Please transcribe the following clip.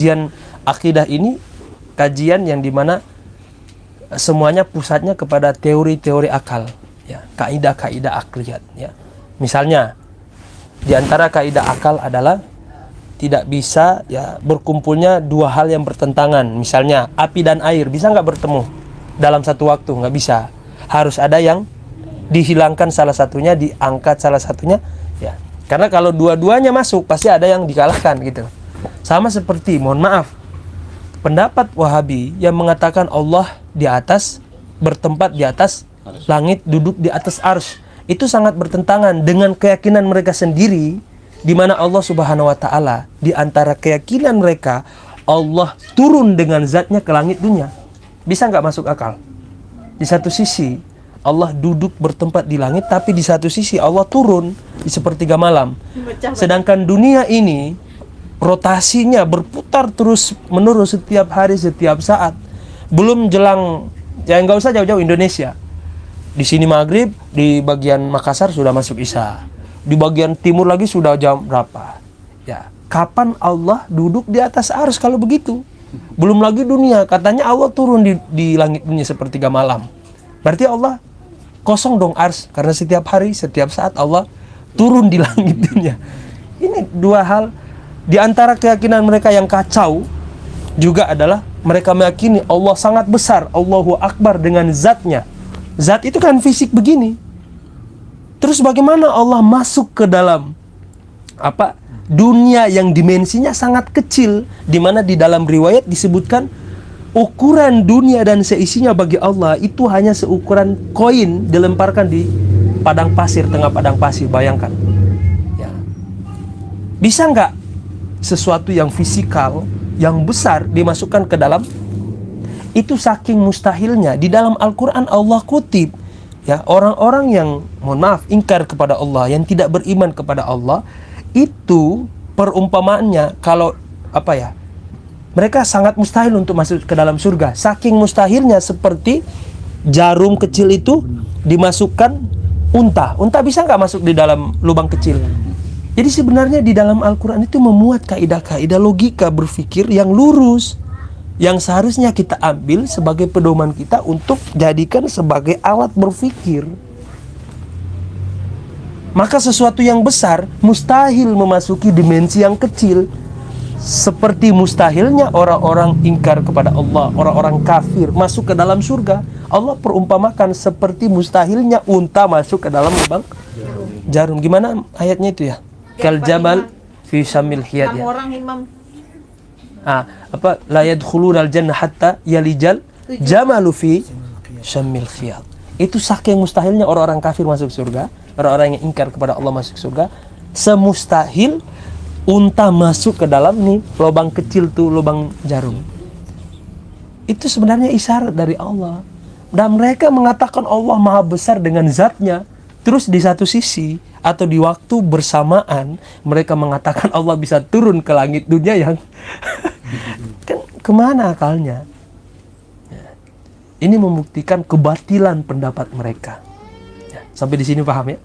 Kajian akidah ini kajian yang dimana semuanya pusatnya kepada teori-teori akal, ya, kaidah-kaidah akliyat, ya. Misalnya di antara kaidah akal adalah tidak bisa, ya, berkumpulnya dua hal yang bertentangan. Misalnya api dan air bisa nggak bertemu dalam satu waktu? Nggak bisa. Harus ada yang dihilangkan salah satunya, diangkat salah satunya, ya. Karena kalau dua-duanya masuk pasti ada yang dikalahkan gitu. Sama seperti, mohon maaf, pendapat Wahabi yang mengatakan Allah di atas, bertempat di atas langit, duduk di atas arsy, itu sangat bertentangan dengan keyakinan mereka sendiri, di mana Allah Subhanahu wa Ta'ala, di antara keyakinan mereka, Allah turun dengan zatnya ke langit dunia. Bisa nggak masuk akal? Di satu sisi Allah duduk bertempat di langit, tapi di satu sisi Allah turun di sepertiga malam. Sedangkan dunia ini rotasinya berputar terus menerus setiap hari, setiap saat. Belum jelang, ya nggak usah jauh-jauh, Indonesia. Di sini maghrib, di bagian Makassar sudah masuk isya. Di bagian timur lagi sudah jam berapa? Ya, kapan Allah duduk di atas arsy kalau begitu? Belum lagi dunia, katanya Allah turun di langit dunia sepertiga malam. Berarti Allah kosong dong arsy, karena setiap hari, setiap saat Allah turun di langit dunia. Ini dua hal. Di antara keyakinan mereka yang kacau juga adalah mereka meyakini Allah sangat besar, Allahu Akbar dengan zatnya. Zat itu kan fisik begini. Terus bagaimana Allah masuk ke dalam dunia yang dimensinya sangat kecil, di mana di dalam riwayat disebutkan ukuran dunia dan seisinya bagi Allah itu hanya seukuran koin dilemparkan di padang pasir, tengah padang pasir. Bayangkan, ya. Bisa nggak sesuatu yang fisikal, yang besar dimasukkan ke dalam? Itu saking mustahilnya. Di dalam Al-Quran Allah kutip, ya, orang-orang yang, mohon maaf, ingkar kepada Allah, yang tidak beriman kepada Allah, itu perumpamaannya kalau mereka sangat mustahil untuk masuk ke dalam surga. Saking mustahilnya, seperti jarum kecil itu dimasukkan unta. Unta bisa nggak masuk di dalam lubang kecil? Jadi sebenarnya di dalam Al-Quran itu memuat kaidah-kaidah logika berpikir yang lurus, yang seharusnya kita ambil sebagai pedoman kita untuk jadikan sebagai alat berpikir. Maka sesuatu yang besar mustahil memasuki dimensi yang kecil. Seperti mustahilnya orang-orang ingkar kepada Allah, orang-orang kafir masuk ke dalam surga. Allah perumpamakan seperti mustahilnya unta masuk ke dalam lubang jarum. Gimana ayatnya itu ya? Kal jabal fi samil khiyat, ya. Orang imam. La yadkhulunal jannah hatta yalijal jamalu fi samil khiyat. Itu saking mustahilnya orang-orang kafir masuk surga, orang-orang yang ingkar kepada Allah masuk surga, semustahil unta masuk ke dalam nih lubang kecil tuh, lubang jarum. Itu sebenarnya isyarat dari Allah. Dan mereka mengatakan Allah maha besar dengan zatnya. Terus di satu sisi atau di waktu bersamaan mereka mengatakan Allah bisa turun ke langit dunia yang kan kemana akalnya? Ya. Ini membuktikan kebatilan pendapat mereka. Ya. Sampai di sini paham ya?